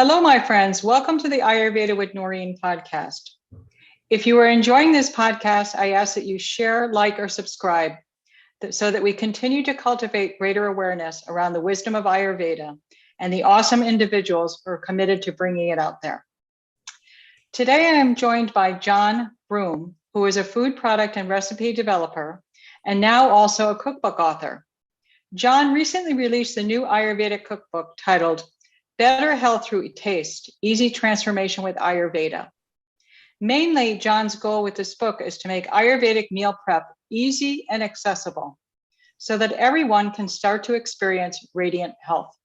Hello, my friends. Welcome to the Ayurveda with Noreen podcast. If you are enjoying this podcast, I ask that you share, like, or subscribe so that we continue to cultivate greater awareness around the wisdom of Ayurveda and the awesome individuals who are committed to bringing it out there. Today, I am joined by John Broome, who is a food product and recipe developer, and now also a cookbook author. John recently released the new Ayurvedic cookbook titled Better Health Through Taste, Easy Transformation with Ayurveda. Mainly, John's goal with this book is to make Ayurvedic meal prep easy and accessible so that everyone can start to experience radiant health.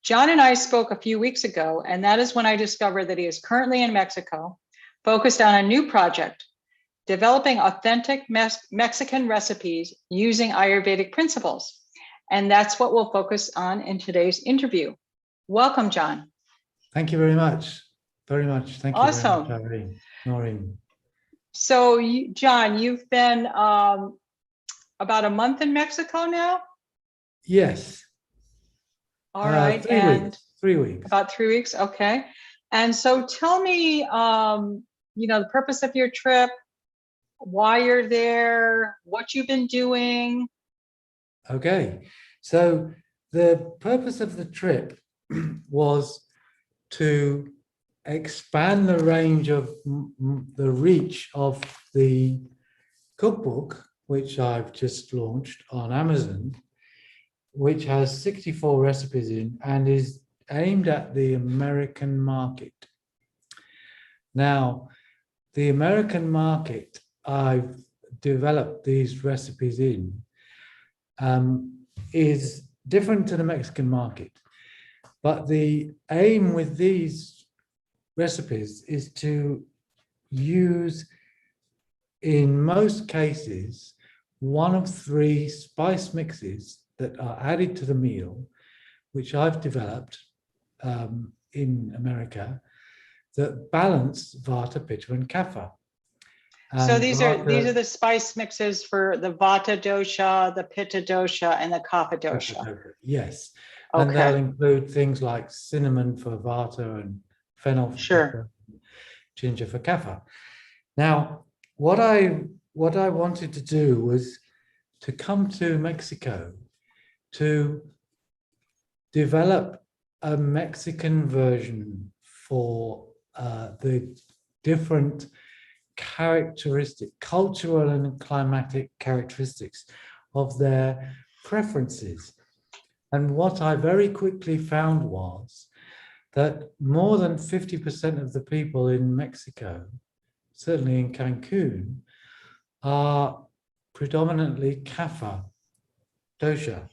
John and I spoke a few weeks ago, and that is when I discovered that he is currently in Mexico, focused on a new project, developing authentic Mexican recipes using Ayurvedic principles. And that's what we'll focus on in today's interview. Welcome, John. Thank you very much. Very much. Thank you Awesome. very much, Noreen. So, John, you've been about a month in Mexico now? Yes. All right. 3 weeks. About 3 weeks. Okay. And so tell me, the purpose of your trip, why you're there, what you've been doing. Okay. So the purpose of the trip was to expand the range of the reach of the cookbook, which I've just launched on Amazon, which has 64 recipes in and is aimed at the American market. Now, the American market I've developed these recipes in is different to the Mexican market. But the aim with these recipes is to use, in most cases, one of 3 spice mixes that are added to the meal, which I've developed in America, that balance Vata, Pitta, and Kapha. So these are the spice mixes for the Vata dosha, the Pitta dosha, and the Kapha dosha. Yes. Okay. And they'll include things like cinnamon for Vata and fennel for Pitta, ginger for Kapha. Now, what I wanted to do was to come to Mexico to develop a Mexican version for the different cultural and climatic characteristics of their preferences. And what I very quickly found was that more than 50% of the people in Mexico, certainly in Cancun, are predominantly Kapha dosha.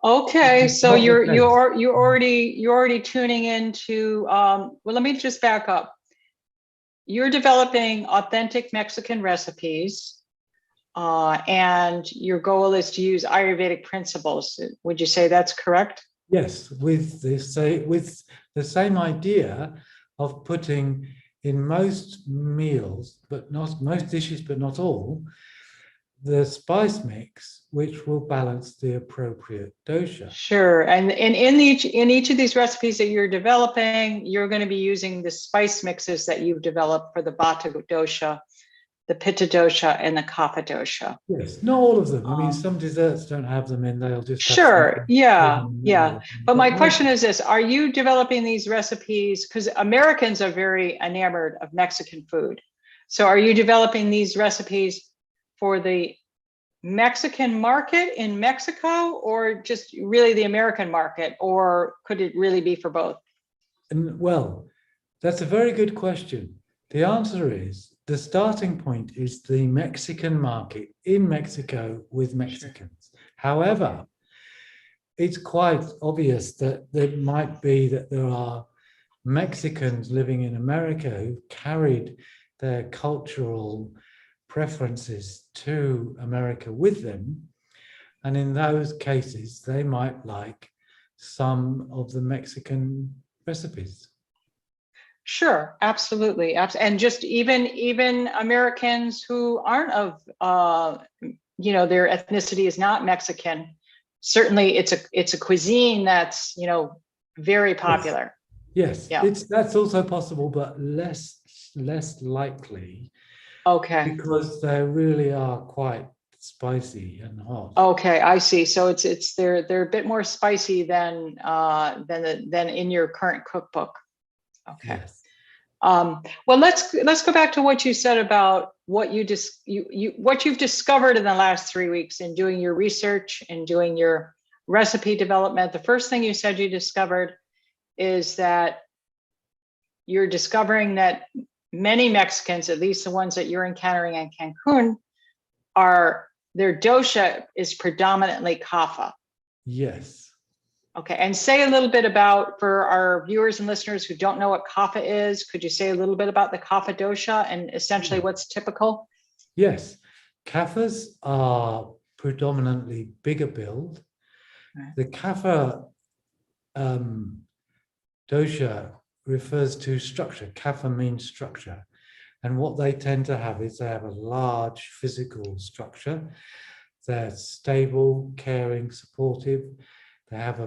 Okay, so you're already tuning into. Well, let me just back up. You're developing authentic Mexican recipes, and your goal is to use Ayurvedic principles. Would you say that's correct? Yes, with the same idea of putting in most meals, but not most dishes, but not all, the spice mix, which will balance the appropriate dosha. Sure, and in each of these recipes that you're developing, you're going to be using the spice mixes that you've developed for the Vata dosha, the Pitta dosha, and the Kapha dosha. Yes, not all of them. I mean, some desserts don't have them in, they'll just have sure, yeah. But my question is this, are you developing these recipes, because Americans are very enamored of Mexican food. So are you developing these recipes for the Mexican market in Mexico, or just really the American market, or could it really be for both? Well, that's a very good question. The answer is the starting point is the Mexican market in Mexico with Mexicans. However, it's quite obvious that it might be that there are Mexicans living in America who carried their cultural preferences to America with them. And in those cases, they might like some of the Mexican recipes. Sure, absolutely. And just even Americans who aren't of, their ethnicity is not Mexican. Certainly it's a cuisine that's, very popular. Yes, Yeah. that's also possible, but less likely Okay. because they really are quite spicy and hot. Okay, I see. So they're a bit more spicy than in your current cookbook. Okay. Yes. Well, let's go back to what you said about what what you've discovered in the last 3 weeks in doing your research and doing your recipe development. The first thing you said you discovered is that you're discovering that many Mexicans, at least the ones that you're encountering in Cancun, their dosha is predominantly kapha. Yes. Okay, and say a little bit about, for our viewers and listeners who don't know what kapha is, could you say a little bit about the kapha dosha and essentially what's typical? Yes. Kaphas are predominantly bigger build. Right. The kapha dosha refers to structure. Kapha means structure. And what they tend to have is they have a large physical structure. They're stable, caring, supportive. They have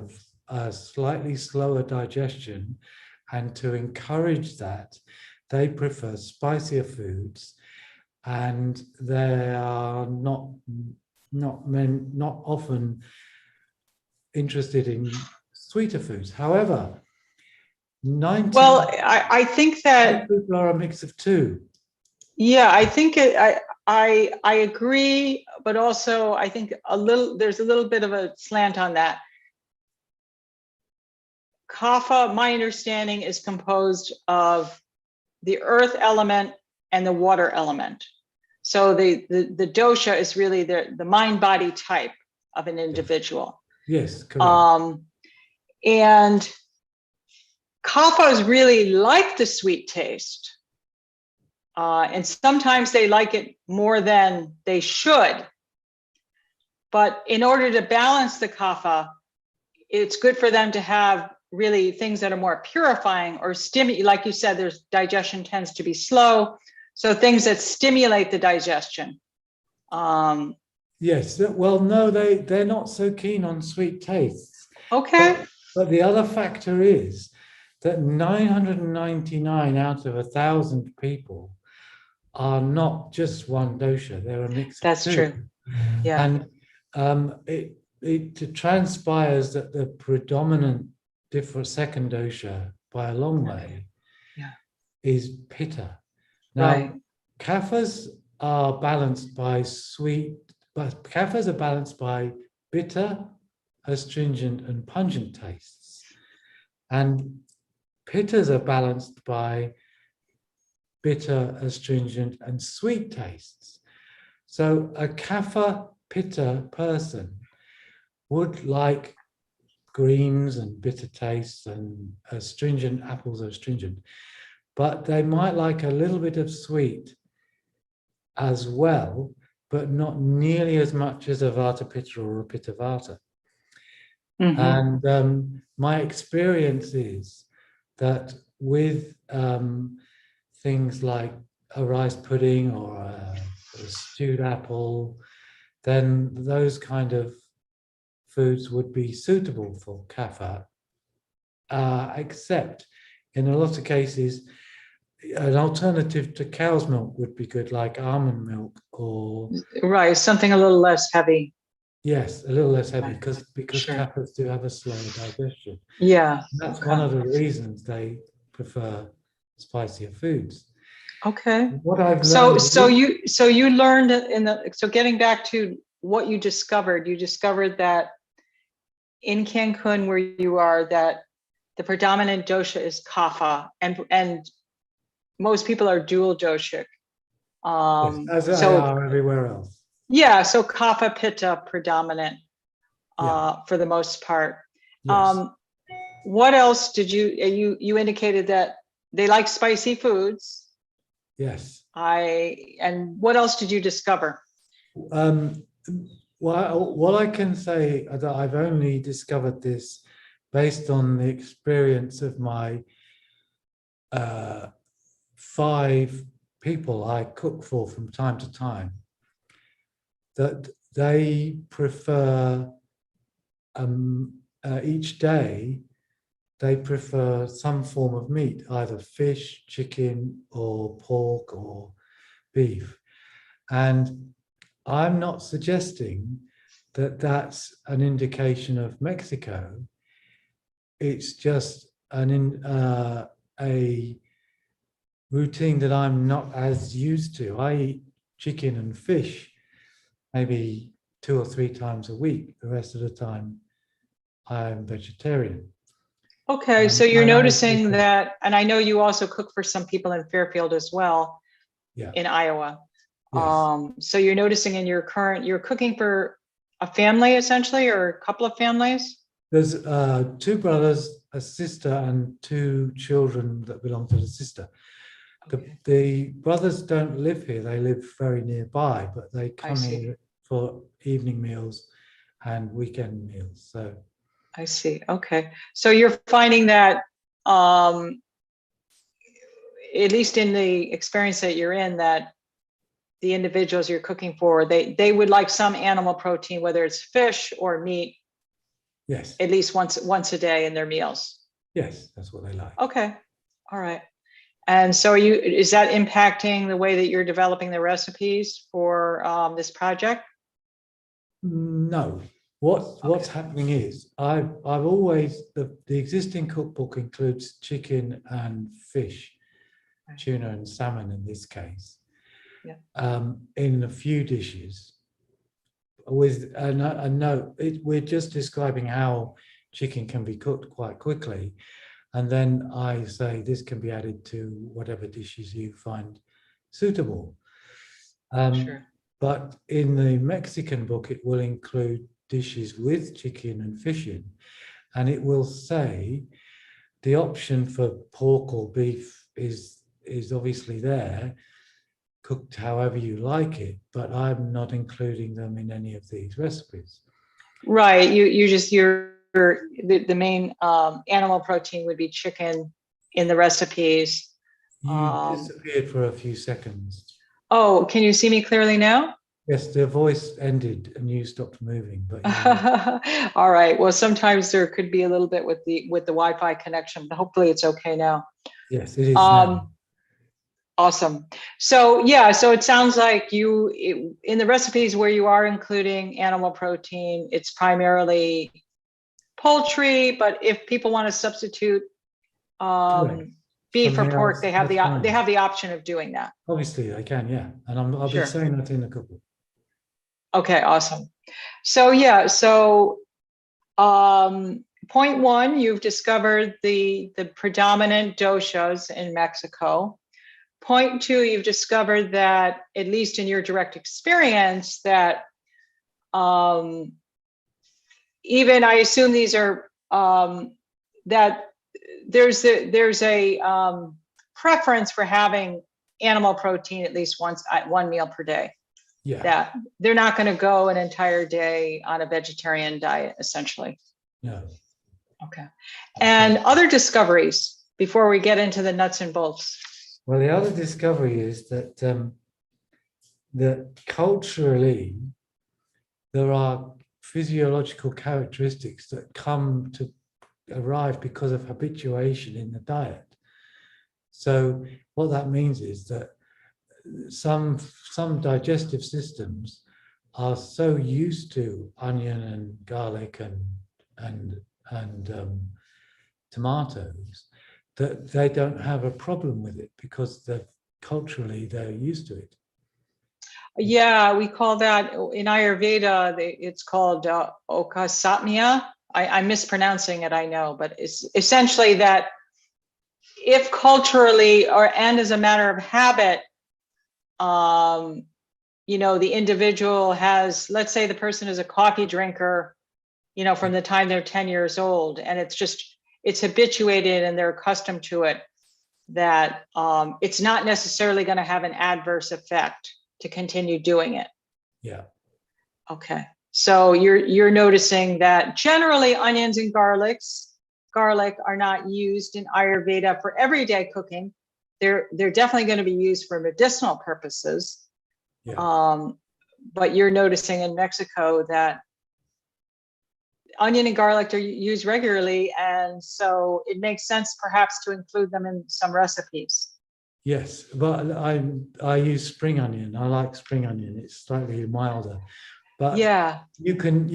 a slightly slower digestion. And to encourage that, they prefer spicier foods. And they are not often interested in sweeter foods. However, I think that people are a mix of two. Yeah, I think I agree, but also I think there's a little bit of a slant on that. Kapha, my understanding, is composed of the earth element and the water element. So the dosha is really the mind body type of an individual. Yes, correct. And kaphas really like the sweet taste. And sometimes they like it more than they should. But in order to balance the kapha, it's good for them to have really things that are more purifying or stimulate. Like you said, their digestion tends to be slow. So things that stimulate the digestion. Yes, well, no, they're not so keen on sweet tastes. Okay. But the other factor is that 999 out of 1,000 people are not just one dosha, they're a mix of That's two. true. Yeah. And it transpires that the predominant second dosha by a long way is pitta. Now, Right. kaphas are balanced by kaphas are balanced by bitter, astringent, and pungent tastes. And pittas are balanced by bitter, astringent, and sweet tastes. So a kapha pitta person would like greens and bitter tastes, and astringent apples are astringent, but they might like a little bit of sweet as well, but not nearly as much as a vata pitta or a pitta vata. Mm-hmm. And my experience is that with things like a rice pudding or a stewed apple, then those kind of foods would be suitable for kapha, except in a lot of cases, an alternative to cow's milk would be good, like almond milk or... Right, something a little less heavy. Yes, a little less heavy, because Sure. kaphas do have a slower digestion. Yeah. And that's one of the reasons they prefer spicier foods. Okay. What I've learned. So you learned so getting back to what you discovered that in Cancun, where you are, that the predominant dosha is kapha, and most people are dual doshic. Yes, as they are everywhere else. Yeah, so kapha pitta predominant for the most part. Yes. What else did you indicated that they like spicy foods? Yes. And what else did you discover? Well, what I can say is that I've only discovered this based on the experience of my 5 people I cook for from time to time, that they prefer each day they prefer some form of meat, either fish, chicken, or pork, or beef. And I'm not suggesting that that's an indication of Mexico. It's just a routine that I'm not as used to. I eat chicken and fish maybe 2 or 3 times a week. The rest of the time, I'm vegetarian. Okay, so you're and noticing that, and I know you also cook for some people in Fairfield as well, Yeah. in Iowa. Yes. So you're noticing in your you're cooking for a family essentially, or a couple of families? There's 2 brothers, a sister, and 2 children that belong to the sister. Okay. The brothers don't live here, they live very nearby, but they come here for evening meals and weekend meals. So I see. Okay. So you're finding that, at least in the experience that you're in, that the individuals you're cooking for, they would like some animal protein, whether it's fish or meat, yes, at least once a day in their meals. yes, that's what they like. Okay. All right. And so is that impacting the way that you're developing the recipes for this project? No. What's happening is I've always, the existing cookbook includes chicken and fish, tuna and salmon in this case, in a few dishes. With a note, we're just describing how chicken can be cooked quite quickly, and then I say this can be added to whatever dishes you find suitable. Sure. But in the Mexican book, it will include dishes with chicken and fish in, and it will say the option for pork or beef is obviously there, cooked however you like it, but I'm not including them in any of these recipes. Right. The main animal protein would be chicken in the recipes. You disappeared for a few seconds. Oh, can you see me clearly now? Yes, the voice ended and you stopped moving, but all right. Well, sometimes there could be a little bit with the Wi-Fi connection, but hopefully it's okay now. Yes, it is now. Awesome. So yeah, so it sounds like in the recipes where you are including animal protein, it's primarily poultry, but if people want to substitute beef or pork, they have the option of doing that. Obviously they can, yeah. And I'll be saying that in a couple. Okay, awesome. So yeah, point 1, you've discovered the predominant doshas in Mexico. Point 2, you've discovered that, at least in your direct experience, that even, I assume these are, that there's a preference for having animal protein at least once at 1 meal per day. Yeah. That they're not going to go an entire day on a vegetarian diet, essentially. No. Okay. And other discoveries before we get into the nuts and bolts. Well, the other discovery is that that culturally there are physiological characteristics that come to arrive because of habituation in the diet. So what that means is that some digestive systems are so used to onion and garlic and tomatoes that they don't have a problem with it because culturally they're used to it. Yeah, we call that in Ayurveda, it's called okasatmia. I'm mispronouncing it, I know, but it's essentially that if culturally and as a matter of habit, the individual has, let's say the person is a coffee drinker, from the time they're 10 years old, and it's habituated and they're accustomed to it, that it's not necessarily going to have an adverse effect to continue doing it. Yeah. Okay. So you're noticing that generally onions and garlic are not used in Ayurveda for everyday cooking. They're definitely going to be used for medicinal purposes. Yeah. But you're noticing in Mexico that onion and garlic are used regularly, and so it makes sense perhaps to include them in some recipes. Yes, but I use spring onion. I like spring onion. It's slightly milder, but Yeah, you can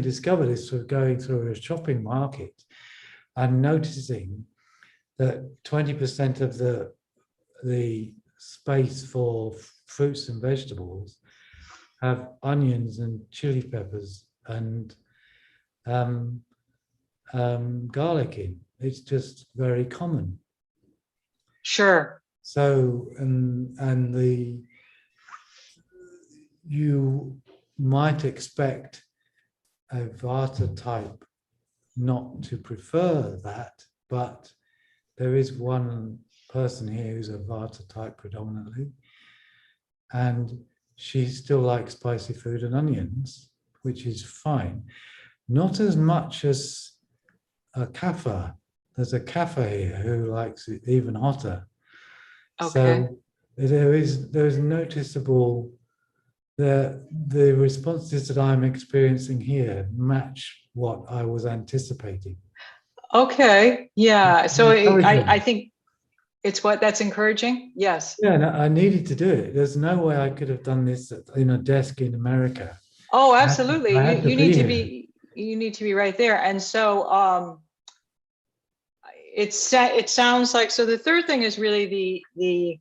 discover this through going through a shopping market and noticing that 20% of the space for fruits and vegetables have onions and chili peppers and garlic in. It's just very common. sure. So, you might expect a Vata type not to prefer that, but there is one person here who's a Vata type predominantly, and she still likes spicy food and onions, which is fine. Not as much as a Kapha. There's a Kapha here who likes it even hotter. Okay. So there is noticeable the responses that I'm experiencing here match what I was anticipating. Okay. Yeah. So Encouraging. I think it's that's encouraging. Yes. Yeah, no, I needed to do it. There's no way I could have done this in a desk in America. Oh, absolutely. I had to You be need to here. be, you need to be right there. And so it sounds like, so the third thing is really the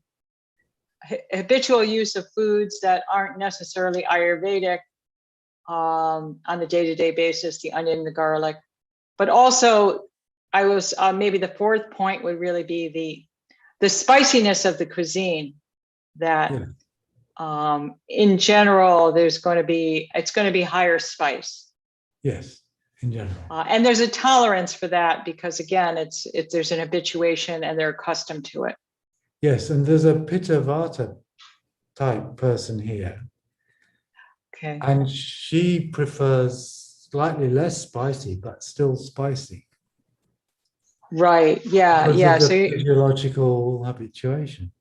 habitual use of foods that aren't necessarily Ayurvedic on the day-to-day basis, the onion, the garlic, but also I was maybe the fourth point would really be the spiciness of the cuisine that in general it's going to be higher spice. Yes, in general. And there's a tolerance for that because again, there's an habituation and they're accustomed to it. Yes, and there's a Pitta Vata type person here. Okay. And she prefers slightly less spicy, but still spicy. Right. Yeah. Because Yeah. of the So physiological habituation.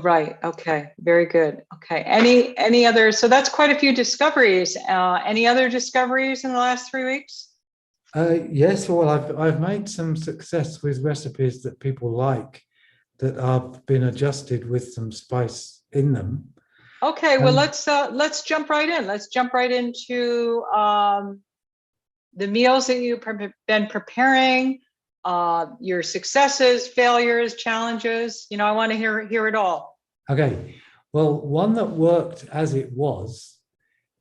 right. Okay. Very good. Okay. Any other? So that's quite a few discoveries. Any other discoveries in the last 3 weeks? Yes. Well, I've made some success with recipes that people like that have been adjusted with some spice in them. Okay. Well, let's jump right in. Let's jump right into the meals that you've been preparing. Your successes, failures, challenges. I want to hear it all. Okay. Well, one that worked as it was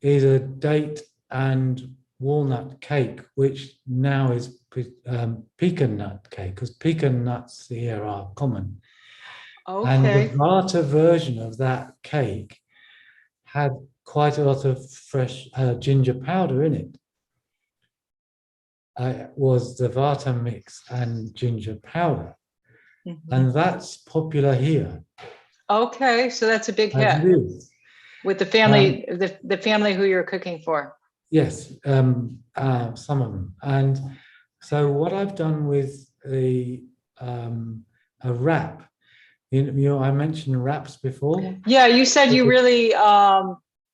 is a date and walnut cake, which now is pecan nut cake, because pecan nuts here are common. Okay. And the Vata version of that cake had quite a lot of fresh ginger powder in it. Was the Vata mix and ginger powder. Mm-hmm. And that's popular here. Okay, so that's a big hit with the family, the family who you're cooking for. Yes, some of them. And so what I've done with a wrap, I mentioned wraps before. Yeah, you said you really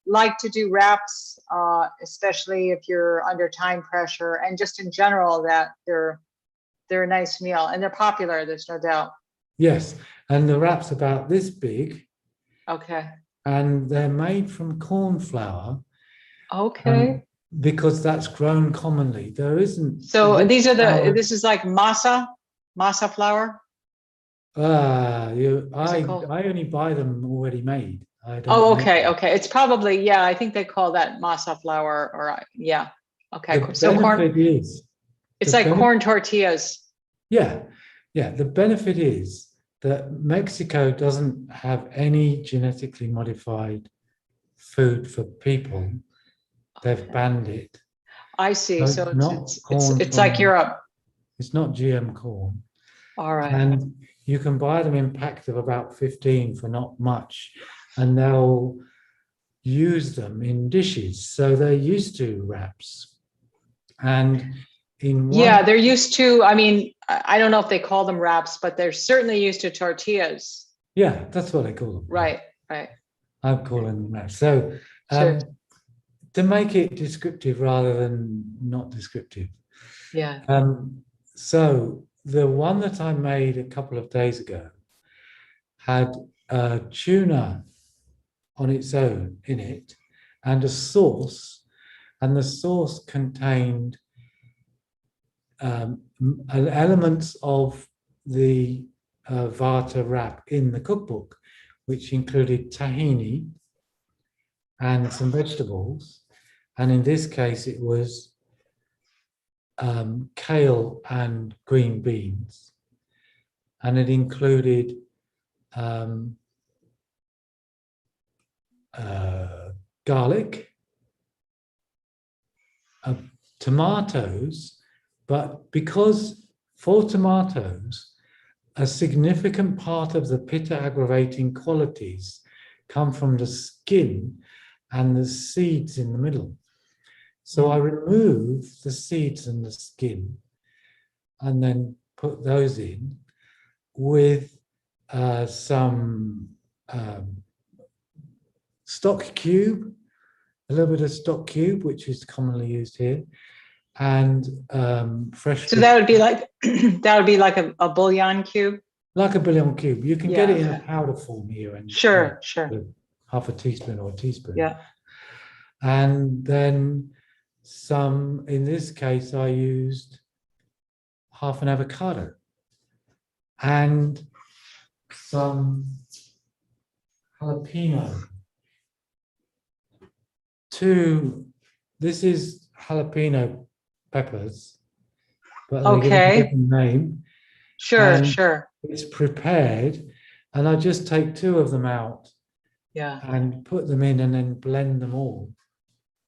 like to do wraps, especially if you're under time pressure, and just in general that they're a nice meal and they're popular. There's no doubt. Yes, and the wrap's about this big. Okay. And they're made from corn flour. Okay. Because that's grown commonly. There isn't. So these are this is like masa flour. I only buy them already made. I don't. Oh, okay, okay. It's probably, yeah, I think they call that masa flour, or yeah. Okay, so corn. It's like corn tortillas. Yeah, yeah. The benefit is that Mexico doesn't have any genetically modified food for people. They've banned it. I see. So it's like Europe. It's not GM corn. All right. And you can buy them in packs of about 15 for not much, and they'll use them in dishes. So they're used to wraps. And they're used to, I mean, I don't know if they call them wraps, but they're certainly used to tortillas. Yeah, that's what I call them. Right, right. I'm calling them wraps. So sure. to make it descriptive rather than not descriptive. Yeah. So the one that I made a couple of days ago had tuna on its own in it and a sauce, and the sauce contained elements of the Vata wrap in the cookbook, which included tahini and some vegetables. And in this case, it was kale and green beans. And it included garlic, tomatoes, but because for tomatoes, a significant part of the pitta aggravating qualities come from the skin and the seeds in the middle. So I remove the seeds and the skin and then put those in with some stock cube, a little bit of stock cube, which is commonly used here, and fresh. So that would be like a bouillon cube. Like a bouillon cube. You can Yeah, get it in okay. a powder form here, and Sure. half a teaspoon or a teaspoon. Yeah. And then some. In this case, I used half an avocado and some jalapeno. This is jalapeno peppers, but they give it a different name. Sure. It's prepared, and I just take two of them out, and put them in, and then blend them all.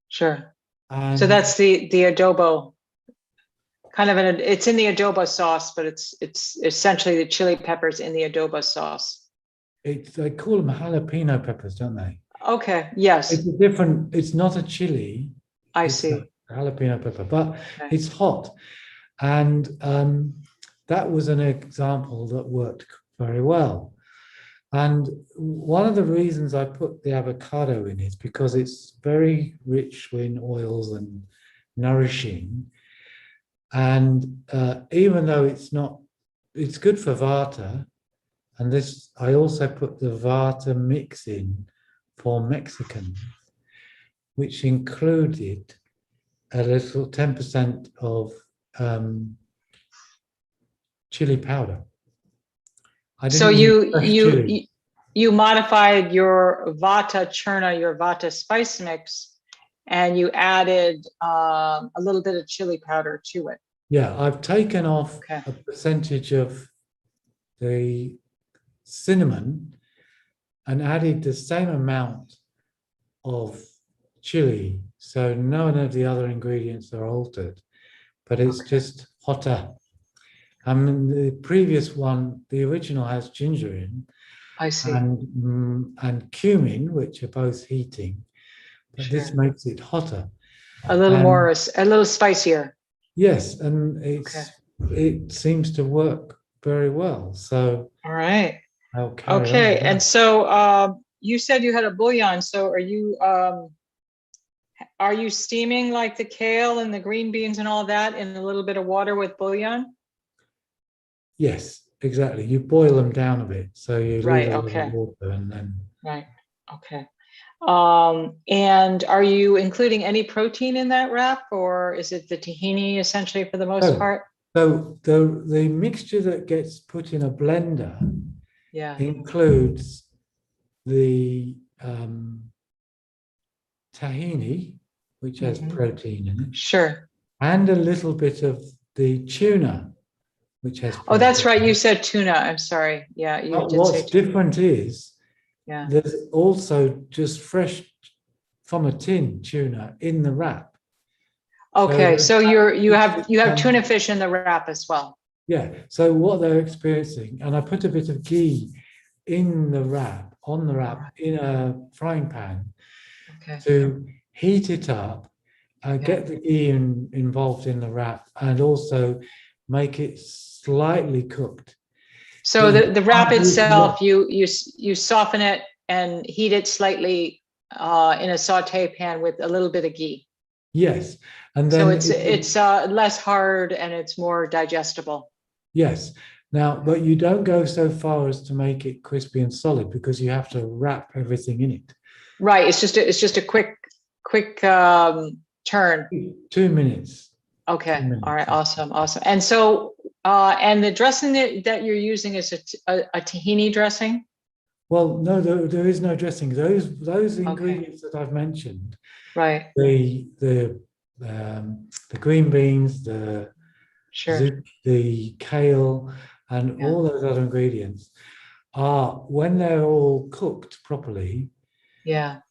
Sure. And so that's the adobo, kind of it's in the adobo sauce, but it's essentially the chili peppers in the adobo sauce. they call them jalapeno peppers, don't they? Okay. Yes. It's a different. It's not a chili. I It's see. a jalapeno pepper, but Okay. it's hot, and that was an example that worked very well. And one of the reasons I put the avocado in is because it's very rich in oils and nourishing. And even though it's good for Vata. And this, I also put the Vata mix in for Mexican, which included a little 10% of chili powder. So you modified your Vata churna, your Vata spice mix, and you added a little bit of chili powder to it. Yeah, I've taken off a percentage of the cinnamon and added the same amount of chili. So none of the other ingredients are altered, but it's just hotter. I mean, the previous one, the original, has ginger in. I see. And cumin, which are both heating, but this makes it hotter. A little spicier. Yes, and it seems to work very well. So all right. I'll carry on. And so you said you had a bouillon. So are you steaming like the kale and the green beans and all that in a little bit of water with bouillon? Yes, exactly. You boil them down a bit, so you leave a little water and then. Right. Okay. And are you including any protein in that wrap, or is it the tahini essentially for the most part? So the mixture that gets put in a blender includes the tahini, which has protein in it. Sure. And a little bit of the tuna, which has protein. Oh, that's right. You said tuna. I'm sorry. Yeah, you did say tuna. What's different is there's also just fresh from a tin tuna in the wrap. Okay, so you have tuna fish in the wrap as well. Yeah. So what they're experiencing, and I put a bit of ghee in the wrap, in a frying pan to heat it up, get the ghee involved in the wrap, and also make it slightly cooked. So the wrap itself, you soften it and heat it slightly in a saute pan with a little bit of ghee. Yes, and So then it's less hard and it's more digestible. yes. Now, but you don't go so far as to make it crispy and solid because you have to wrap everything in it. Right. It's just a quick turn. 2 minutes. Okay. 2 minutes. All right. Awesome. Awesome. And so, and the dressing that you're using is a tahini dressing. Well, no, there is no dressing. Those ingredients that I've mentioned, Right. the green beans, Sure. the kale, and Yeah. all those other ingredients are, when they're all cooked properly, Yeah.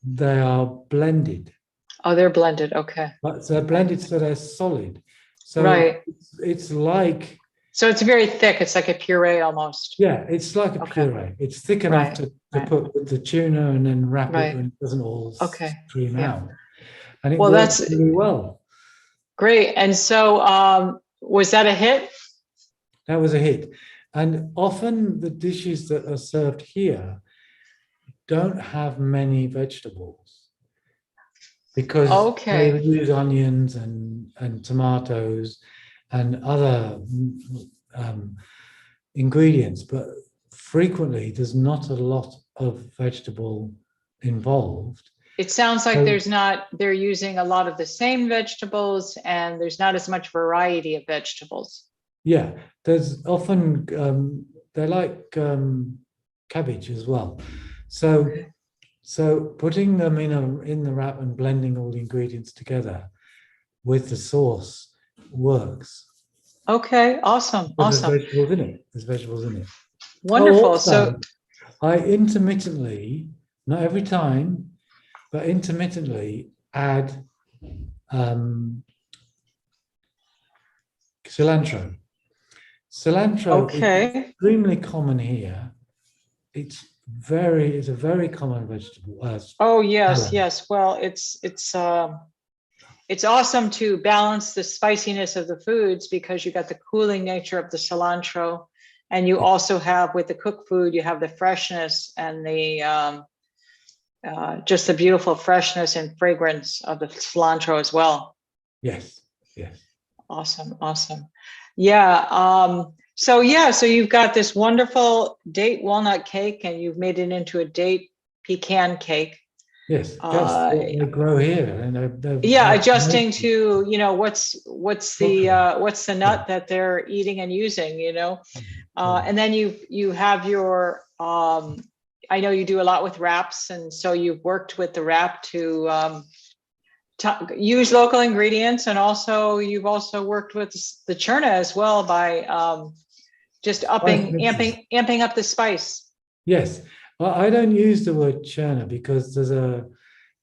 they are blended. Oh, they're blended. Okay. But they're blended so they're solid. So Right. it's like, So it's very thick. It's like a puree almost. yeah, it's like a Okay. puree. It's thick enough Right. to Right. put with the tuna and then wrap it Right. and it doesn't all Okay. stream Yeah. out. And it Well, works that's really well. great. And so, was that a hit? That was a hit. And often the dishes that are served here don't have many vegetables because they Okay. use onions and tomatoes and other ingredients, but frequently there's not a lot of vegetable involved. It sounds like So, they're using a lot of the same vegetables and there's not as much variety of vegetables. yeah, there's often they like cabbage as well. So Okay. so putting them in the wrap and blending all the ingredients together with the sauce works. Okay. Awesome. But there's Awesome. vegetables in it. There's vegetables in it. Wonderful. Also, I intermittently, not every time, but intermittently add cilantro. Cilantro is Okay. extremely common here. It's a very common vegetable. Oh, yes, Salad. yes. Well, it's awesome to balance the spiciness of the foods because you got the cooling nature of the cilantro, and you also have with the cooked food, you have the freshness and the just the beautiful freshness and fragrance of the cilantro as well. Yes, yes. Awesome, awesome. Yeah. So yeah, so you've got this wonderful date walnut cake, and you've made it into a date pecan cake. Yes, that's what they grow here, and Yeah, adjusting to, what's the nut that they're eating and using, and then you have your I know you do a lot with wraps, and so you've worked with the wrap to use local ingredients, and also you've also worked with the churna as well by just amping up the spice. Yes, well, I don't use the word churna because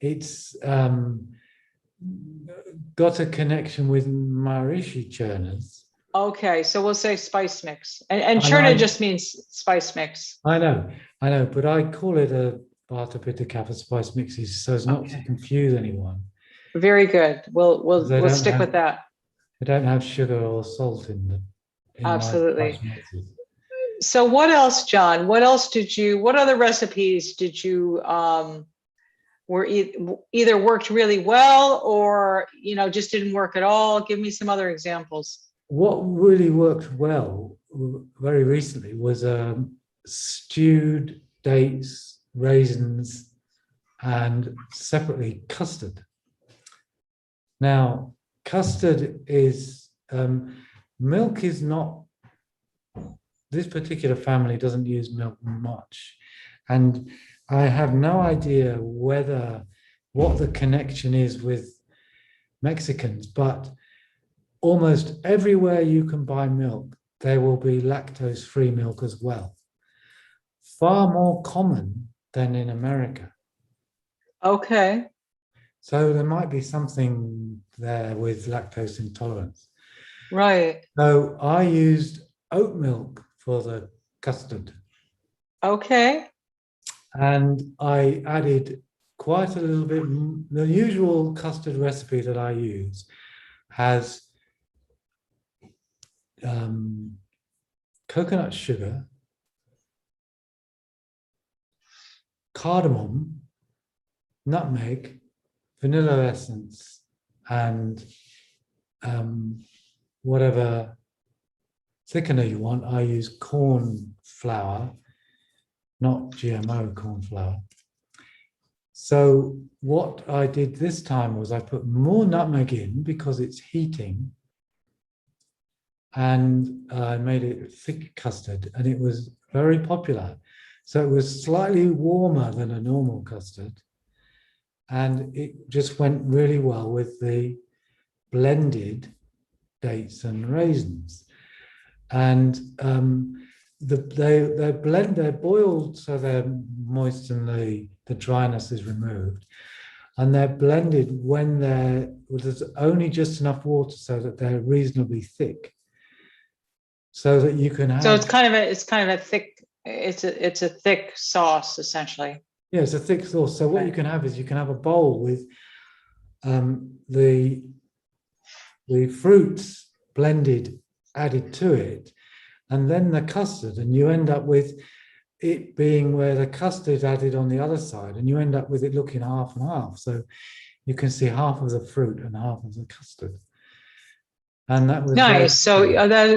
it's got a connection with Maharishi churnas. Okay, so we'll say spice mix, and churna just means spice mix. I know, but I call it a Vata Pitta Kapha spice mixes so as not to confuse anyone. Very good. We'll stick with that. I don't have sugar or salt in them. Absolutely. So what else, John? What other recipes did you were either worked really well or just didn't work at all? Give me some other examples. What really worked well very recently was stewed dates, raisins, and separately custard. Now, custard is milk is not. This particular family doesn't use milk much, and I have no idea what the connection is with Mexicans, but almost everywhere you can buy milk, there will be lactose-free milk as well. Far more common than in America. Okay. So there might be something there with lactose intolerance. Right. So I used oat milk for the custard. Okay. And I added quite a little bit. The usual custard recipe that I use has coconut sugar, cardamom, nutmeg, vanilla essence, and whatever thickener you want. I use corn flour, not GMO corn flour. So what I did this time was I put more nutmeg in because it's heating, and I made it thick custard, and it was very popular. So it was slightly warmer than a normal custard, and it just went really well with the blended dates and raisins. And they're boiled so they're moist and the dryness is removed, and they're blended when there's only just enough water so that they're reasonably thick, so that you can have. So it's kind of a thick. It's a thick sauce essentially. Yeah, it's a thick sauce. So what you can have is you can have a bowl with the fruits blended, added to it, and then the custard, and you end up with it being where the custard added on the other side, and you end up with it looking half and half. So you can see half of the fruit and half of the custard. And that was nice. So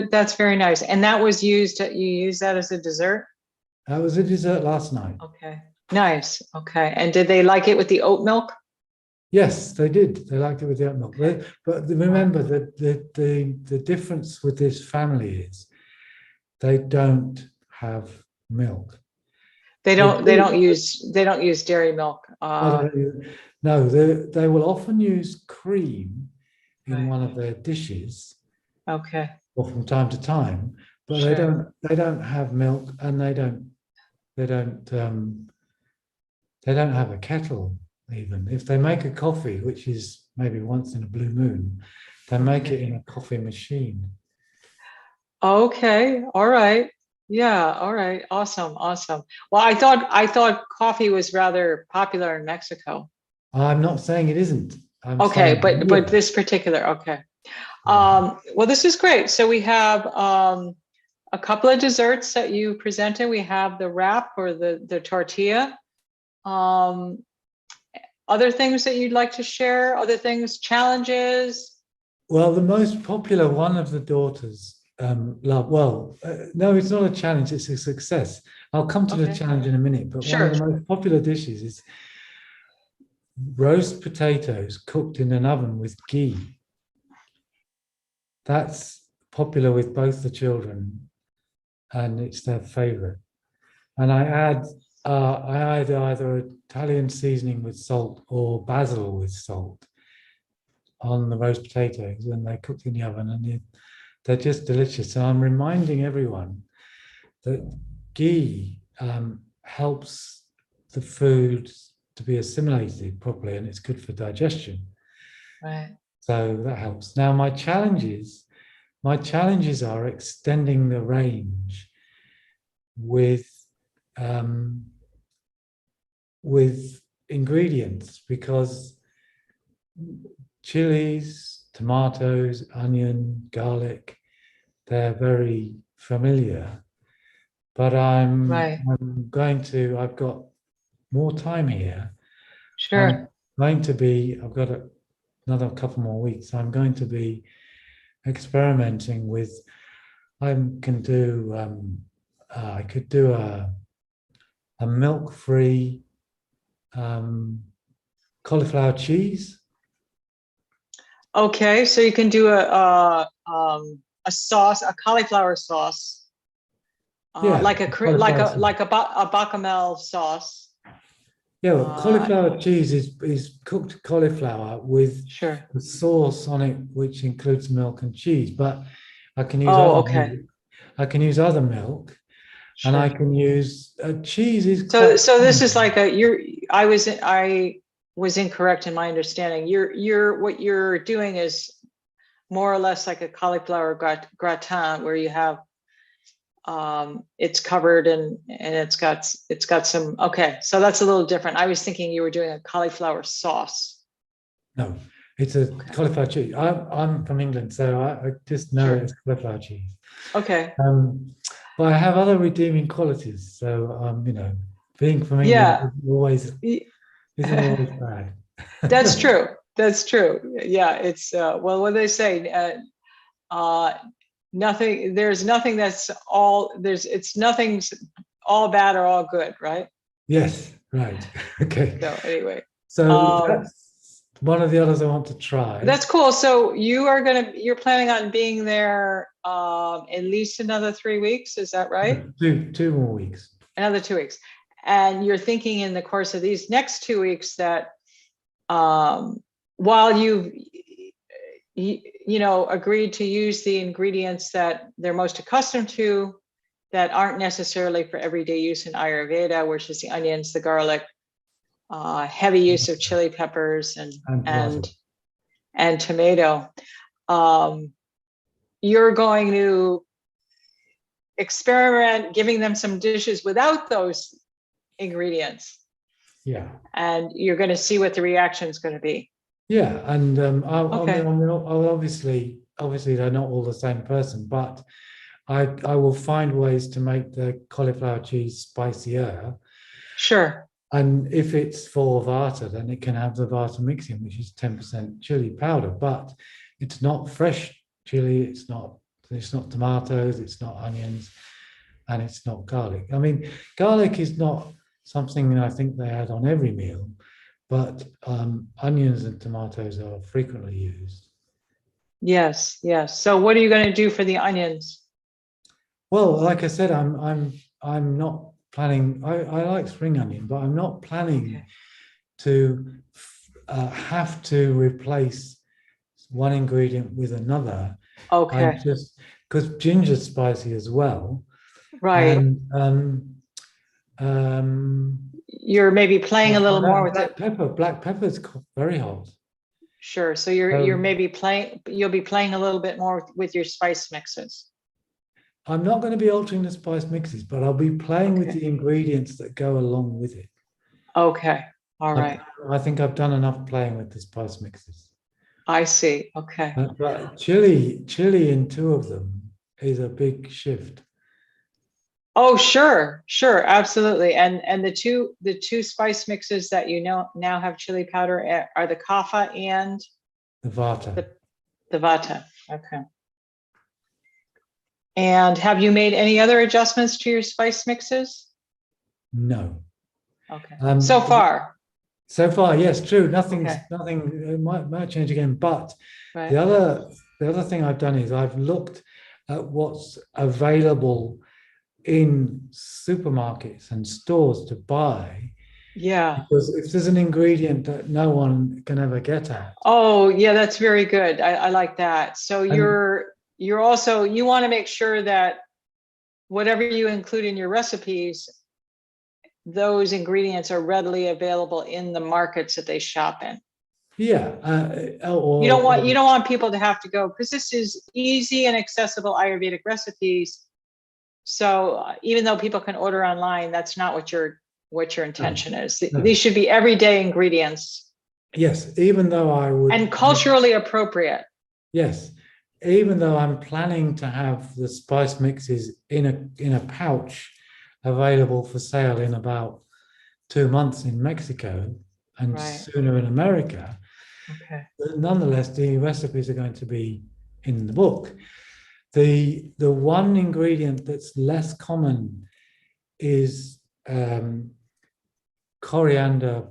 that's very nice. And that was used. You used that as a dessert. That was a dessert last night. Okay. Nice. Okay. And did they like it with the oat milk? Yes, they did. They liked it with the oat milk. But remember that the difference with this family is they don't have milk. They don't use dairy milk. No, they will often use cream in one of their dishes. Okay. Or from time to time, but sure. they don't have milk, and they don't have a kettle. Even if they make a coffee, which is maybe once in a blue moon, they make it in a coffee machine. Okay. All right. Yeah. All right. Awesome. Well, I thought coffee was rather popular in Mexico. I'm not saying it isn't. Okay, but this particular, okay. Well, this is great. So we have a couple of desserts that you presented. We have the wrap or the tortilla. Other things that you'd like to share? Other things, challenges? Well, the most popular one of the daughters love. Well, no, it's not a challenge. It's a success. I'll come to the challenge in a minute. But one of the most popular dishes is roast potatoes cooked in an oven with ghee. That's popular with both the children, and it's their favorite. And I add either Italian seasoning with salt or basil with salt on the roast potatoes, and they're cooked in the oven, and they're just delicious. So I'm reminding everyone that ghee helps the food to be assimilated properly, and it's good for digestion. Right. So that helps. Now my challenges are extending the range with ingredients, because chilies, tomatoes, onion, garlic, they're very familiar. But I've got more time here. Sure. I've got another couple more weeks. I'm going to be experimenting with, I could do a milk-free cauliflower cheese. Okay, so you can do a sauce, a cauliflower sauce, like a bechamel sauce. Yeah, well, cauliflower cheese is cooked cauliflower with the sauce on it, which includes milk and cheese. But I can use milk. I can use other milk, and I can use cheese. So this is like I was incorrect in my understanding. What you're doing is more or less like a cauliflower gratin, where you have it's covered and it's got some. Okay, so that's a little different. I was thinking you were doing a cauliflower sauce. No, it's a cauliflower cheese. I'm from England, so I just know it's cauliflower cheese. Okay. But I have other redeeming qualities. So being from England is always isn't always bad. That's true. That's true. Yeah, it's well, what do they say? Nothing. There's nothing that's all. It's nothing's all bad or all good, right? Yes, right. Okay. So anyway, So um, that's one of the others I want to try. that's cool. So you're planning on being there at least another 3 weeks. Is that right? Two more weeks. Another 2 weeks, and you're thinking in the course of these next 2 weeks that while you know, agreed to use the ingredients that they're most accustomed to, that aren't necessarily for everyday use in Ayurveda, which is the onions, the garlic, heavy use of chili peppers and tomato. You're going to experiment giving them some dishes without those ingredients. Yeah. And you're going to see what the reaction is going to be. Yeah, and Okay. I'll obviously they're not all the same person, but I will find ways to make the cauliflower cheese spicier. Sure. And if it's for Vata, then it can have the Vata mixing, which is 10% chili powder, but it's not fresh chili, it's not tomatoes, it's not onions, and it's not garlic. I mean, garlic is not something that I think they add on every meal, but onions and tomatoes are frequently used. Yes, yes. So what are you going to do for the onions? Well, like I said, I'm not planning. I like spring onion, but I'm not planning to have to replace one ingredient with another. Okay. I just because ginger's spicy as well, Right. and You're maybe playing a little more with it. Black pepper's very hot. Sure. So you're maybe you'll be playing a little bit more with your spice mixes. I'm not going to be altering the spice mixes, but I'll be playing with the ingredients that go along with it. Okay. All right. I think I've done enough playing with the spice mixes. I see. Okay. But chili in two of them is a big shift. Oh, sure, sure, absolutely. And the two spice mixes that you know now have chili powder are the kapha and The Vata. the vata. Okay. And have you made any other adjustments to your spice mixes? No. Okay. So far. So far, yes, true. Nothing. It might change again. But the other thing I've done is I've looked at what's available in supermarkets and stores to buy. Yeah. Because if there's an ingredient that no one can ever get at. Oh, yeah, that's very good. I like that. So you're also, you want to make sure that whatever you include in your recipes, those ingredients are readily available in the markets that they shop in. Yeah. You don't want people to have to go, because this is easy and accessible Ayurvedic recipes. So even though people can order online, that's not what your intention is. These should be everyday ingredients. Yes, even though I would. And culturally appropriate. Yes, even though I'm planning to have the spice mixes in a pouch available for sale in about 2 months in Mexico and sooner in America. Okay. But nonetheless, the recipes are going to be in the book. The one ingredient that's less common is coriander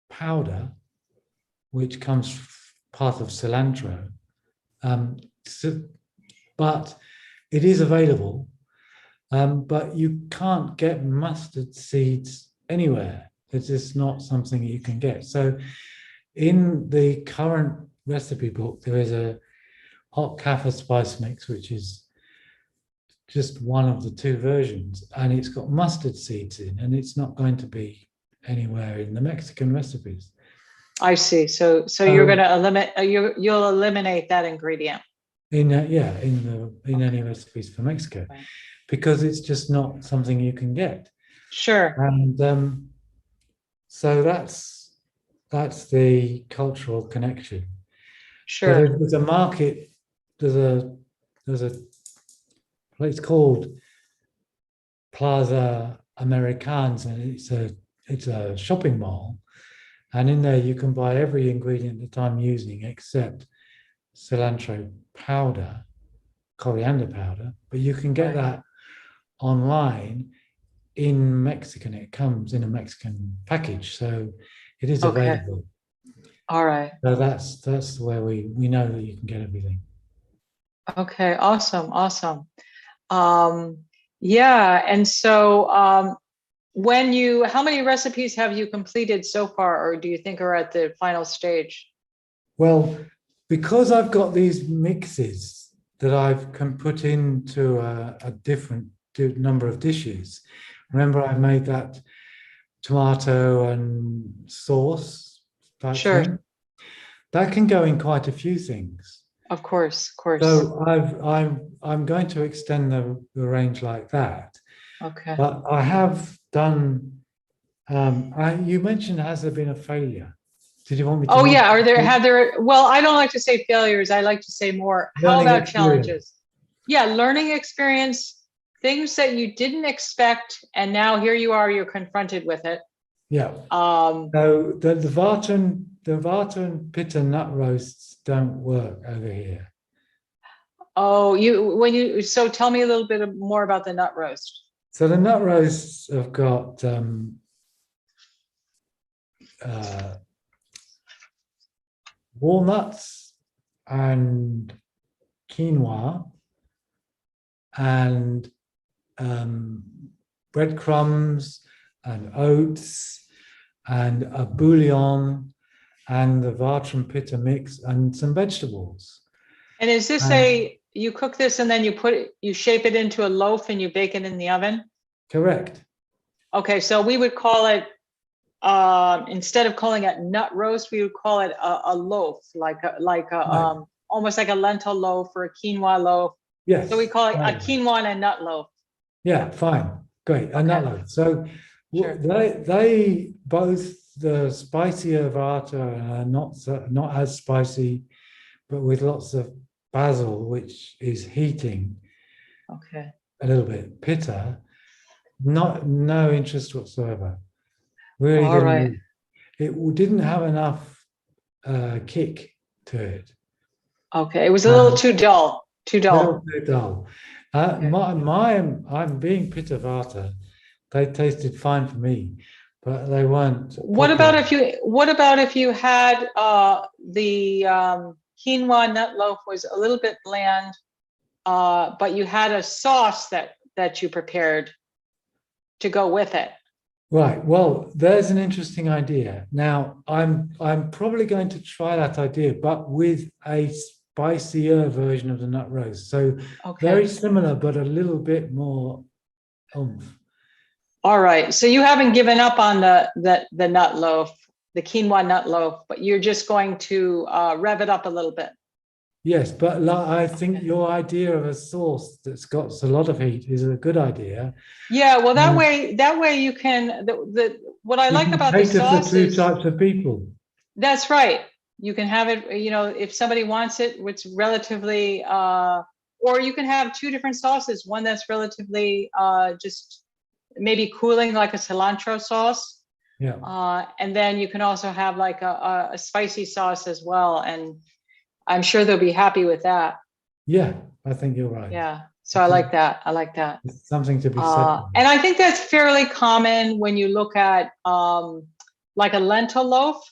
powder, which comes part of cilantro. But it is available, but you can't get mustard seeds anywhere. It's just not something you can get. So in the current recipe book, there is a hot kaffir spice mix, which is just one of the two versions, and it's got mustard seeds in, and it's not going to be anywhere in the Mexican recipes. I see. So you're going to eliminate. You'll eliminate that ingredient. In any recipes for Mexico, because it's just not something you can get. Sure. And so that's the cultural connection. Sure. So there's a market. There's a place called Plaza Americans, and it's a shopping mall, And in there, you can buy every ingredient that I'm using except cilantro powder, coriander powder, but you can get that online in Mexican. It comes in a Mexican package, so it is available. All right. So that's where we know that you can get everything. Okay, awesome. Yeah, and so how many recipes have you completed so far, or do you think are at the final stage? Well, because I've got these mixes that I can put into a different number of dishes. Remember, I made that tomato and sauce type thing. That can go in quite a few things. Of course. So I'm going to extend the range like that. Okay. But I have done. You mentioned, has there been a failure? Did you want me to? Oh yeah, well, I don't like to say failures. I like to say more. How about challenges? Yeah, learning experience, things that you didn't expect, and now here you are, you're confronted with it. Yeah. So the Vata and Pitta nut roasts don't work over here. Oh, so tell me a little bit more about the nut roast. So the nut roasts have got walnuts and quinoa and breadcrumbs and oats and a bouillon and the Vata and Pitta mix and some vegetables. And is this you cook this and then you shape it into a loaf and you bake it in the oven? Correct. Okay, so we would call it, instead of calling it nut roast, we would call it a loaf, almost like a lentil loaf or a quinoa loaf. Yes. So we call it a quinoa and a nut loaf. Yeah, fine, great, a nut loaf. So they both, the spicier Vata are not as spicy, but with lots of basil, which is heating. Okay. A little bit. Pitta, no interest whatsoever. Really. All right. It didn't have enough kick to it. Okay, it was a little too dull. Too dull. I'm being Pitta Vata. They tasted fine for me, but they weren't. What about if you had the quinoa nut loaf was a little bit bland, but you had a sauce that you prepared to go with it? Right. Well, there's an interesting idea. Now, I'm probably going to try that idea, but with a spicier version of the nut roast. So very similar, but a little bit more oomph. All right. So you haven't given up on the nut loaf, the quinoa nut loaf, but you're just going to rev it up a little bit. Yes, but I think your idea of a sauce that's got a lot of heat is a good idea. Yeah, well, that way you can. What I like about the sauce for two types of people. That's right. You can have it. If somebody wants it, it's relatively, or you can have two different sauces. One that's relatively just maybe cooling, like a cilantro sauce. Yeah. And then you can also have like a spicy sauce as well, and I'm sure they'll be happy with that. Yeah, I think you're right. Yeah. So I like that. It's something to be said. And I think that's fairly common when you look at like a lentil loaf.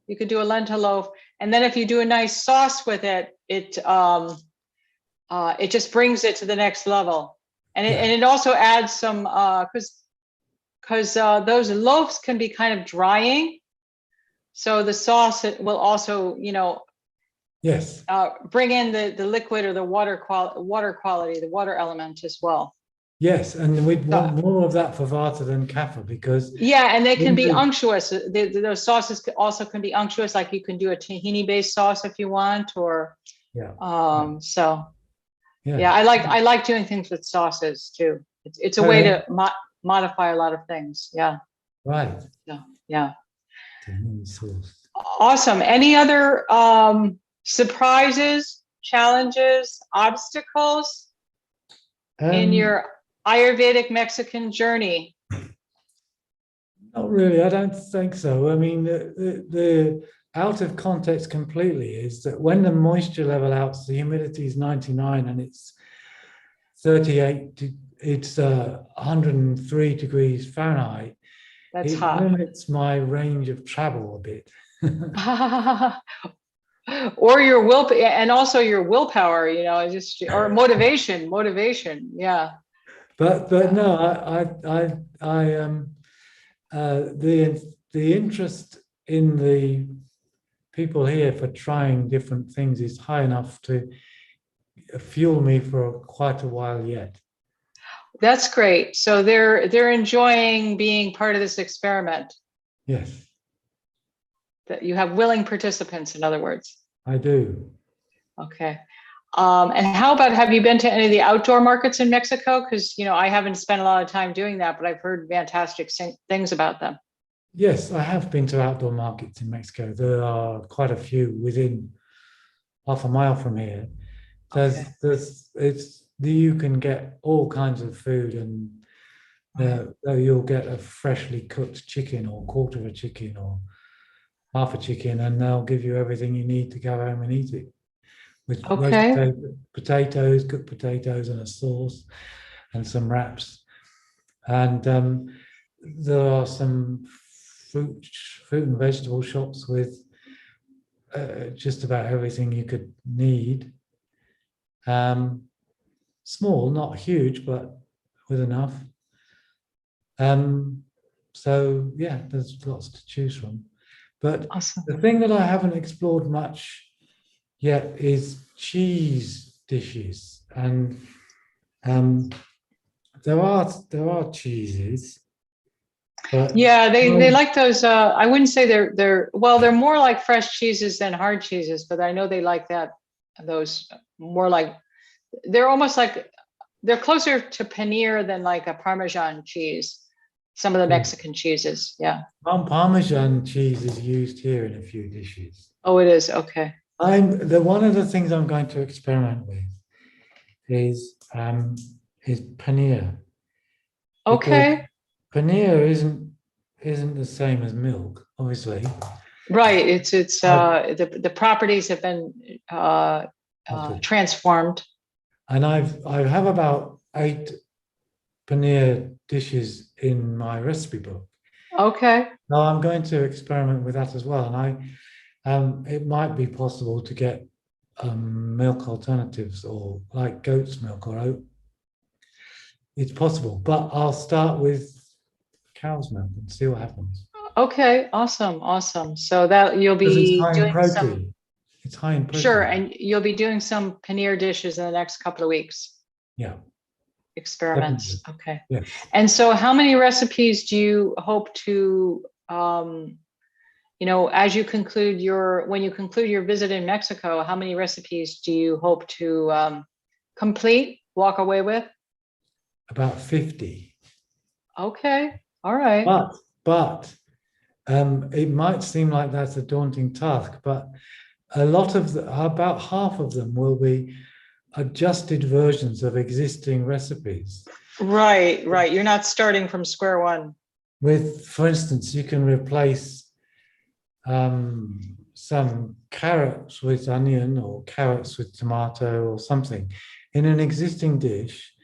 You could do a lentil loaf, and then if you do a nice sauce with it, it just brings it to the next level. And it also adds some because those loaves can be kind of drying. So the sauce will also, yes, bring in the liquid or the water quality, the water element as well. Yes, and we'd want more of that for Vata than Kapha because and they can be unctuous. Those sauces also can be unctuous, like you can do a tahini-based sauce if you want, or I like doing things with sauces too. It's a way to modify a lot of things. Yeah. Right. Yeah. Tahini sauce. Awesome. Any other surprises, challenges, obstacles in your Ayurvedic Mexican journey? Not really. I don't think so. I mean, the out of context completely is that when the moisture level out, the humidity is 99 and it's 38, it's 103 degrees Fahrenheit. That's It hot. limits my range of travel a bit. Or your will, and also your willpower, just or motivation. Yeah. But no, the interest in the people here for trying different things is high enough to fuel me for quite a while yet. That's great. So they're enjoying being part of this experiment, Yes, that you have willing participants, in other words. I do. Okay. And how about, have you been to any of the outdoor markets in Mexico? Because, I haven't spent a lot of time doing that, but I've heard fantastic things about them. Yes, I have been to outdoor markets in Mexico. There are quite a few within half a mile from here. Okay. You can get all kinds of food, and you'll get a freshly cooked chicken or quarter of a chicken or half a chicken, and they'll give you everything you need to go home and eat it with roast Okay. potatoes, cooked potatoes, and a sauce, and some wraps. And there are some fruit and vegetable shops with just about everything you could need. Small, not huge, but with enough. So yeah, there's lots to choose from. But Awesome. the thing that I haven't explored much yet is cheese dishes, and there are cheeses, but Yeah, they like those. I wouldn't say they're more like fresh cheeses than hard cheeses, but I know they like that. Those more like, they're almost like, they're closer to paneer than like a Parmesan cheese. Some of the Mexican cheeses. Yeah. Parmesan cheese is used here in a few dishes. Oh, it is. Okay. One of the things I'm going to experiment with is paneer. Because Okay. paneer isn't the same as milk, obviously. Right. It's I've the properties have been transformed. And I have about 8 paneer dishes in my recipe book. Okay. Now I'm going to experiment with that as well, and it might be possible to get milk alternatives, or like goat's milk or oat. It's possible, but I'll start with cow's milk and see what happens. Okay. Awesome. Awesome. So that you'll Because it's be high in doing some, protein. It's high in sure, protein. and you'll be doing some paneer dishes in the next couple of weeks. Yeah, Experiments. definitely. Okay. Yes. And so how many recipes do you hope to, as when you conclude your visit in Mexico, how many recipes do you hope to walk away with? About 50. Okay. All right. But it might seem like that's a daunting task, but about half of them will be adjusted versions of existing recipes. Right, right. You're not starting from square one. For instance, you can replace some carrots with onion or carrots with tomato or something in an existing dish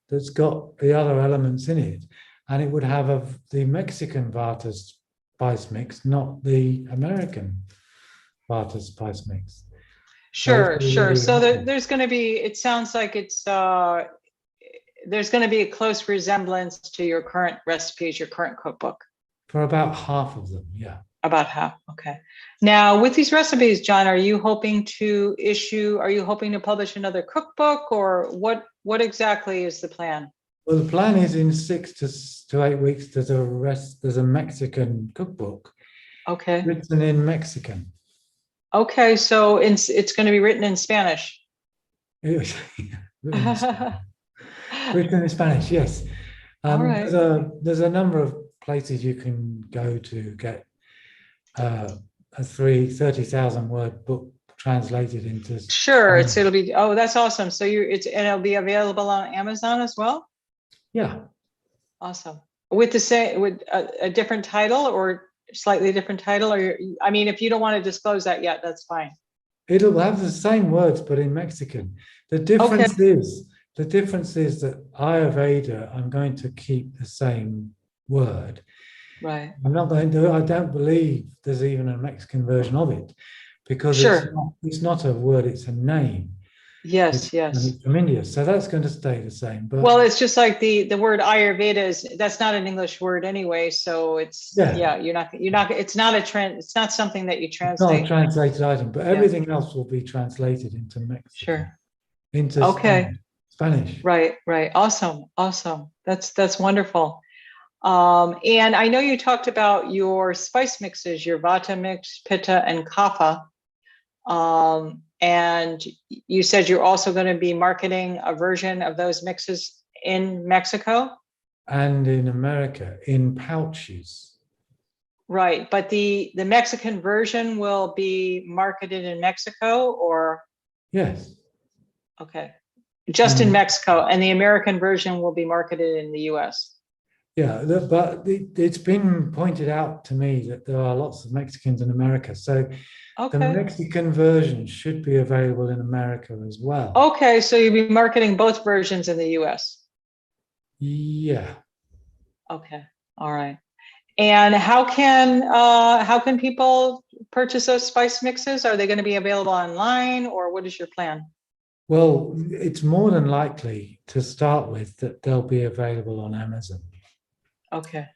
that's got the other elements in it, and it would have the Mexican Vata spice mix, not the American Vata spice mix. Sure, sure. Really So helpful. there's going to be, it sounds like there's going to be a close resemblance to your current recipes, your current cookbook. For about half of them, yeah. About half. Okay. Now, with these recipes, John, are you hoping to publish another cookbook, or what exactly is the plan? Well, the plan is in 6 to 8 weeks, there's a Mexican cookbook. Okay. Written in Mexican. Okay. So it's going to be written in Spanish. Written in Spanish, yes. All right. There's a number of places you can go to get a 30,000 word book translated into. Sure. That's awesome. So and it'll be available on Amazon as well? Yeah. Awesome. with the same, with a different title or slightly different title, or I mean, if you don't want to disclose that yet, that's fine. It'll have the same words, but in Mexican. The Okay. difference is that Ayurveda, I'm going to keep the same word. Right. I'm not going to, I don't believe there's even a Mexican version of it, because Sure. it's not a word, it's a name. Yes, yes. It's from India. So that's going to stay the same. But Well, it's just like the word Ayurveda that's not an English word anyway. So it's, yeah, it's not it's not something that you it's not a translate. translated item, but Yeah, everything else will be translated into Mexican, sure. into Okay. Spanish. Right, right. Awesome. Awesome. That's wonderful. And I know you talked about your spice mixes, your Vata mix, Pitta, and Kapha. And you said you're also going to be marketing a version of those mixes in Mexico? And in America, in pouches. Right, but the Mexican version will be marketed in Mexico, or Yes. okay, just in In, Mexico, and the American version will be marketed in the US. yeah, but it's been pointed out to me that there are lots of Mexicans in America. So the Okay. Mexican version should be available in America as well. Okay, so you'll be marketing both versions in the US. Yeah. Okay, all right. And how can people purchase those spice mixes? Are they going to be available online, or what is your plan? Well, it's more than likely to start with that they'll be available on Amazon. Okay,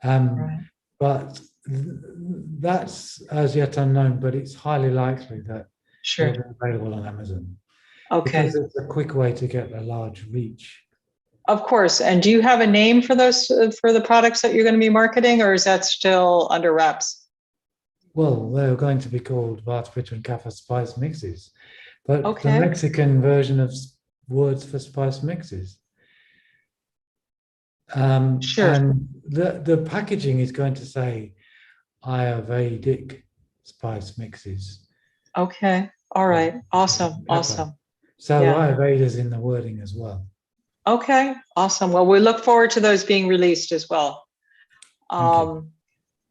Um, right. but that's as yet unknown, but it's highly likely that they'll Sure. be available on Amazon Okay. because it's a quick way to get a large reach. Of course. And do you have a name for those for the products that you're going to be marketing, or is that still under wraps? Well, they're going to be called Vata, Pitta, and Kapha spice mixes, but the Okay. Mexican version of words for spice mixes. Sure. And the packaging is going to say Ayurvedic spice mixes. Okay. All right. Awesome. Pepper. Awesome. So Yeah. Ayurveda's in the wording as well. Okay. Awesome. Well, we look forward to those being released as well. Thank you.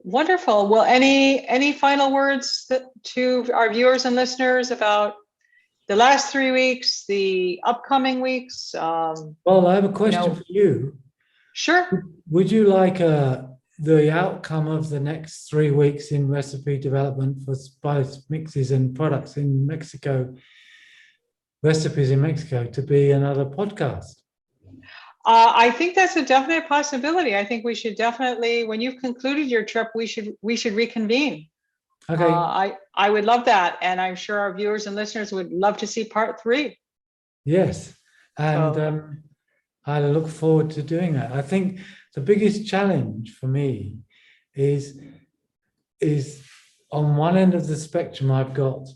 Wonderful. Well, any final words to our viewers and listeners about the last 3 weeks, the upcoming weeks? Well, I have a question for you. Sure. Would you like the outcome of the next 3 weeks in recipe development for spice mixes and products in Mexico, recipes in Mexico, to be another podcast? I think that's a definite possibility. I think we should definitely, when you've concluded your trip, we should reconvene. Okay. I would love that, and I'm sure our viewers and listeners would love to see part 3. Yes. And So I look forward to doing that. I think the biggest challenge for me is on one end of the spectrum, I've got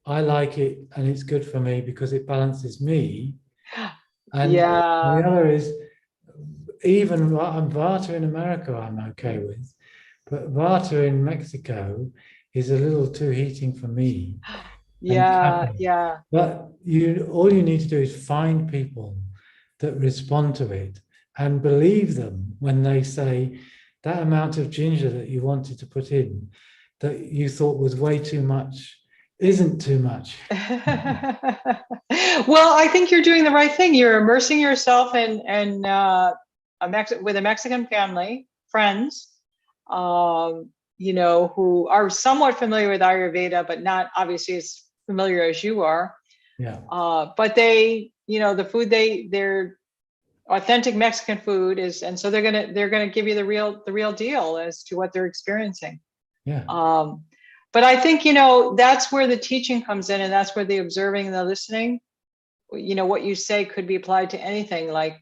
I like it and it's good for me because it balances me. And the yeah, other is even Vata in America, I'm okay with, but Vata in Mexico is a little too heating for me. And yeah, yeah. but all you need to do is find people that respond to it and believe them when they say that amount of ginger that you wanted to put in that you thought was way too much isn't too much. Well, I think you're doing the right thing. You're immersing yourself in with a Mexican family, friends, who are somewhat familiar with Ayurveda, but not obviously as familiar as you are. Yeah. But the food their authentic Mexican food is, and so they're gonna give you the real deal as to what they're experiencing. Yeah. But I think, that's where the teaching comes in, and that's where the observing and the listening, what you say could be applied to anything. Like,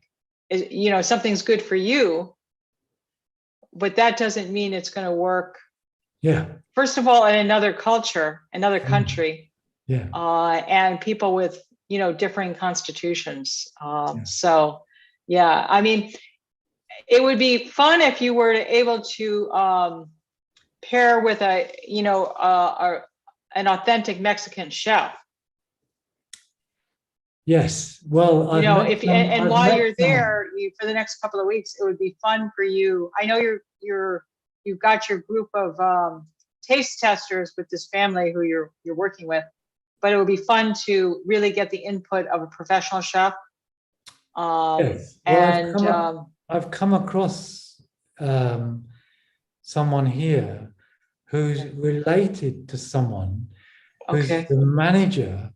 something's good for you, but that doesn't mean it's going to work. Yeah. First of all, in another culture, another country, Yeah. and people with, differing constitutions. Yeah. So, yeah, I mean, it would be fun if you were able to pair with an authentic Mexican chef. Yes. Well, You I've know, met if some. and I've while met you're some. there, for the next couple of weeks, it would be fun for you. I know you've got your group of taste testers with this family who you're working with, but it would be fun to really get the input of a professional chef. Yes. Well, And I've come across someone here who's related to someone who's okay. the manager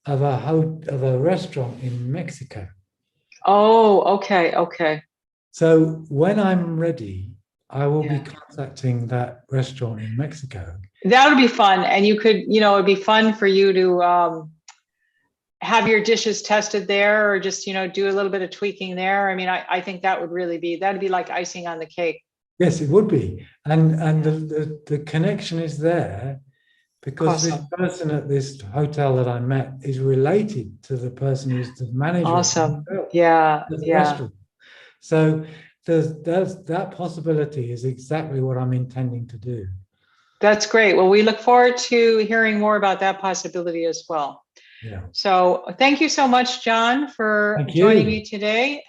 of a restaurant in Mexico. Oh, okay, okay. So when I'm ready, I will be Yeah. contacting that restaurant in Mexico. That would be fun. And you could, it'd be fun for you to have your dishes tested there or just, do a little bit of tweaking there. I mean, I think that'd be like icing on the cake. Yes, it would be. And Yeah. the connection is there because this Awesome. person at this hotel that I met is related to the person who's the manager of Awesome. Yeah, the yeah. restaurant. So there's that possibility is exactly what I'm intending to do. That's great. Well, we look forward to hearing more about that possibility as well. Yeah. So thank you so much, John, for Thank joining you. me today.